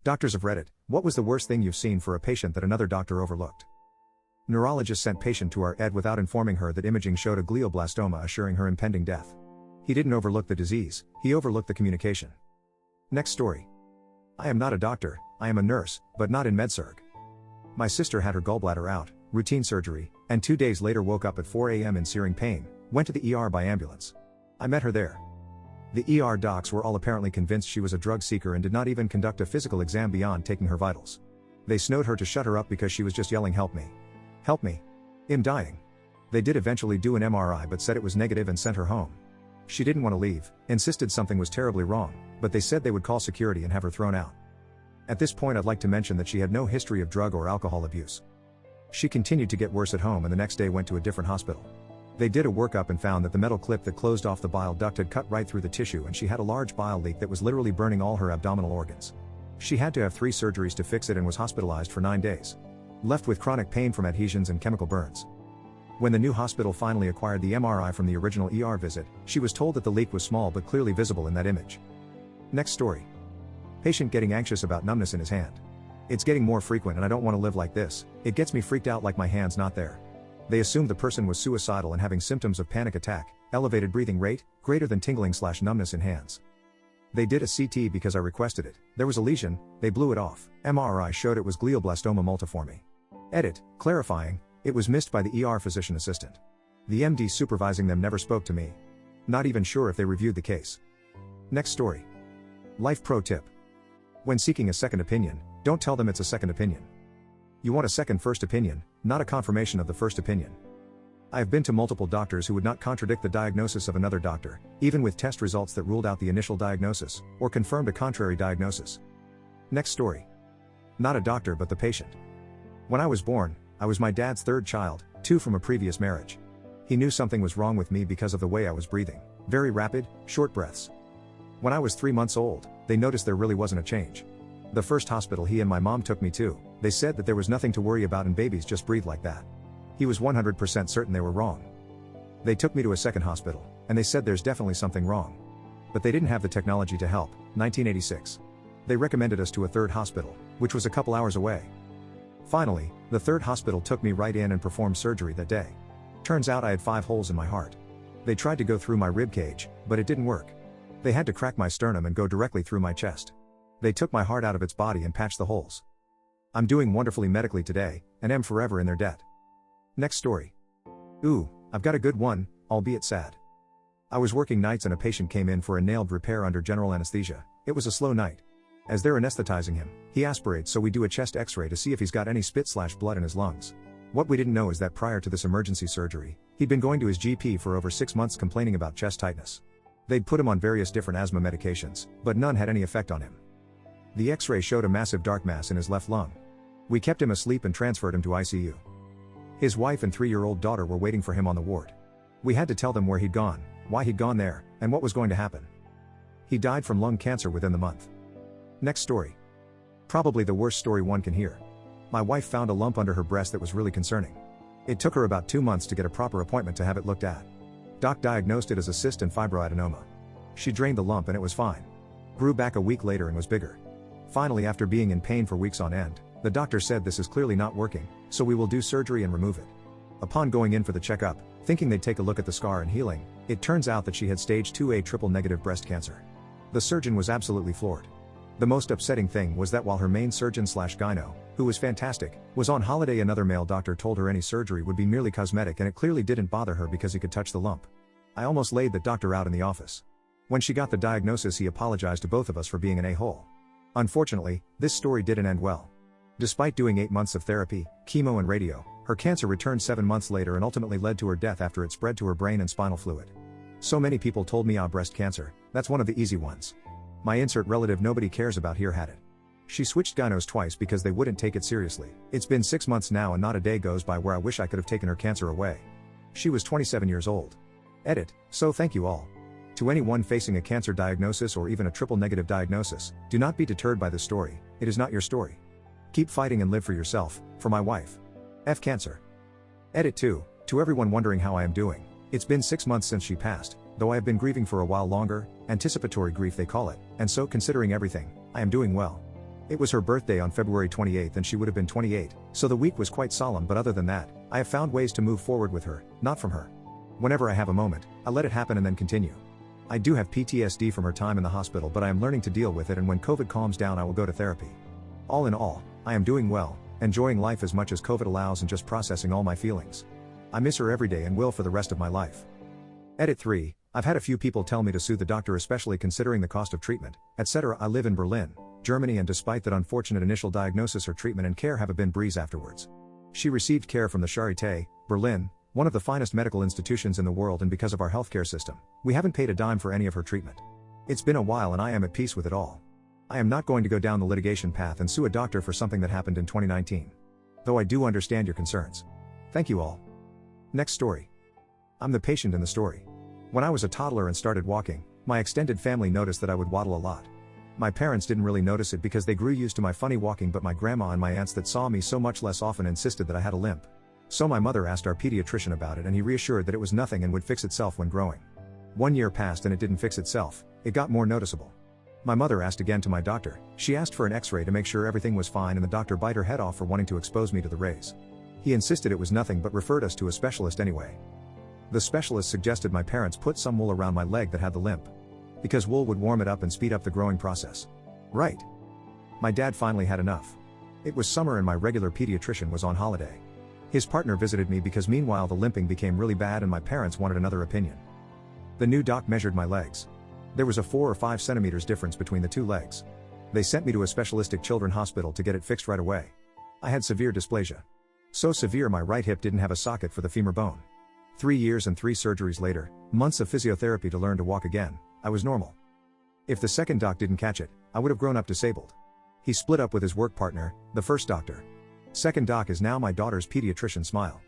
Doctors of Reddit, what was the worst thing you've seen for a patient that another doctor overlooked? Neurologist sent patient to our ED without informing her that imaging showed a glioblastoma, assuring her impending death. He didn't overlook the disease, he overlooked the communication. Next story. I am not a doctor, I am a nurse, but not in MedSurg. My sister had her gallbladder out, routine surgery, and 2 days later woke up at 4 a.m. in searing pain, went to the ER by ambulance. I met her there. The ER docs were all apparently convinced she was a drug seeker and did not even conduct a physical exam beyond taking her vitals. They snowed her to shut her up because she was just yelling, "Help me. Help me. I'm dying." They did eventually do an MRI but said it was negative and sent her home. She didn't want to leave, insisted something was terribly wrong, but they said they would call security and have her thrown out. At this point I'd like to mention that she had no history of drug or alcohol abuse. She continued to get worse at home and the next day went to a different hospital. They did a workup and found that the metal clip that closed off the bile duct had cut right through the tissue and she had a large bile leak that was literally burning all her abdominal organs. She had to have 3 surgeries to fix it and was hospitalized for 9 days. Left with chronic pain from adhesions and chemical burns. When the new hospital finally acquired the MRI from the original ER visit, she was told that the leak was small but clearly visible in that image. Next story. Patient getting anxious about numbness in his hand. It's getting more frequent and I don't want to live like this, it gets me freaked out like my hand's not there. They assumed the person was suicidal and having symptoms of panic attack, elevated breathing rate, greater than tingling/numbness in hands. They did a CT because I requested it, there was a lesion, they blew it off, MRI showed it was glioblastoma multiforme. Edit, clarifying, it was missed by the ER physician assistant. The MD supervising them never spoke to me. Not even sure if they reviewed the case. Next story. Life pro tip. When seeking a second opinion, don't tell them it's a second opinion. You want a second first opinion, not a confirmation of the first opinion. I have been to multiple doctors who would not contradict the diagnosis of another doctor, even with test results that ruled out the initial diagnosis, or confirmed a contrary diagnosis. Next story. Not a doctor but the patient. When I was born, I was my dad's 3rd child, 2 from a previous marriage. He knew something was wrong with me because of the way I was breathing, very rapid, short breaths. When I was 3 months old, they noticed there really wasn't a change. The first hospital he and my mom took me to, they said that there was nothing to worry about and babies just breathe like that. He was 100% certain they were wrong. They took me to a second hospital, and they said there's definitely something wrong. But they didn't have the technology to help, 1986. They recommended us to a 3rd hospital, which was a couple hours away. Finally, the 3rd hospital took me right in and performed surgery that day. Turns out I had 5 holes in my heart. They tried to go through my rib cage, but it didn't work. They had to crack my sternum and go directly through my chest. They took my heart out of its body and patched the holes. I'm doing wonderfully medically today, and am forever in their debt. Next story. Ooh, I've got a good one, albeit sad. I was working nights and a patient came in for a nailed repair under general anesthesia. It was a slow night. As they're anesthetizing him, he aspirates, so we do a chest x-ray to see if he's got any spit/blood in his lungs. What we didn't know is that prior to this emergency surgery, he'd been going to his GP for over 6 months complaining about chest tightness. They'd put him on various different asthma medications, but none had any effect on him. The x-ray showed a massive dark mass in his left lung. We kept him asleep and transferred him to ICU. His wife and 3-year-old daughter were waiting for him on the ward. We had to tell them where he'd gone, why he'd gone there, and what was going to happen. He died from lung cancer within the month. Next story. Probably the worst story one can hear. My wife found a lump under her breast that was really concerning. It took her about 2 months to get a proper appointment to have it looked at. Doc diagnosed it as a cyst and fibroadenoma. She drained the lump and it was fine. Grew back a week later and was bigger. Finally, after being in pain for weeks on end, the doctor said this is clearly not working, so we will do surgery and remove it. Upon going in for the checkup, thinking they'd take a look at the scar and healing, it turns out that she had stage 2A triple-negative breast cancer. The surgeon was absolutely floored. The most upsetting thing was that while her main surgeon/gyno, who was fantastic, was on holiday, another male doctor told her any surgery would be merely cosmetic and it clearly didn't bother her because he could touch the lump. I almost laid the doctor out in the office. When she got the diagnosis, he apologized to both of us for being an a-hole. Unfortunately, this story didn't end well. Despite doing 8 months of therapy, chemo and radio, her cancer returned 7 months later and ultimately led to her death after it spread to her brain and spinal fluid. So many people told me, breast cancer, that's one of the easy ones. My insert relative nobody cares about here had it. She switched gynos twice because they wouldn't take it seriously. It's been 6 months now and not a day goes by where I wish I could have taken her cancer away. She was 27 years old. Edit, so thank you all. To anyone facing a cancer diagnosis or even a triple-negative diagnosis, do not be deterred by this story, it is not your story. Keep fighting and live for yourself, for my wife. F cancer. Edit 2, to everyone wondering how I am doing, it's been 6 months since she passed, though I have been grieving for a while longer, anticipatory grief they call it, and so considering everything, I am doing well. It was her birthday on February 28th and she would have been 28, so the week was quite solemn, but other than that, I have found ways to move forward with her, not from her. Whenever I have a moment, I let it happen and then continue. I do have PTSD from her time in the hospital, but I am learning to deal with it, and when COVID calms down I will go to therapy. All in all, I am doing well, enjoying life as much as COVID allows and just processing all my feelings. I miss her every day and will for the rest of my life. Edit 3. I've had a few people tell me to sue the doctor, especially considering the cost of treatment, etc. I live in Berlin, Germany, and despite that unfortunate initial diagnosis, her treatment and care have been a breeze afterwards. She received care from the Charité, Berlin, one of the finest medical institutions in the world, and because of our healthcare system, we haven't paid a dime for any of her treatment. It's been a while and I am at peace with it all. I am not going to go down the litigation path and sue a doctor for something that happened in 2019. Though I do understand your concerns. Thank you all. Next story. I'm the patient in the story. When I was a toddler and started walking, my extended family noticed that I would waddle a lot. My parents didn't really notice it because they grew used to my funny walking, but my grandma and my aunts that saw me so much less often insisted that I had a limp. So my mother asked our pediatrician about it and he reassured that it was nothing and would fix itself when growing. 1 year passed and it didn't fix itself, it got more noticeable. My mother asked again to my doctor. She asked for an x-ray to make sure everything was fine, and the doctor bit her head off for wanting to expose me to the rays. He insisted it was nothing but referred us to a specialist anyway. The specialist suggested my parents put some wool around my leg that had the limp. Because wool would warm it up and speed up the growing process. Right. My dad finally had enough. It was summer and my regular pediatrician was on holiday. His partner visited me because meanwhile the limping became really bad and my parents wanted another opinion. The new doc measured my legs. There was a 4 or 5 centimeters difference between the two legs. They sent me to a specialistic children's hospital to get it fixed right away. I had severe dysplasia. So severe my right hip didn't have a socket for the femur bone. 3 years and 3 surgeries later, months of physiotherapy to learn to walk again, I was normal. If the second doc didn't catch it, I would have grown up disabled. He split up with his work partner, the first doctor. Second doc is now my daughter's pediatrician. Smile.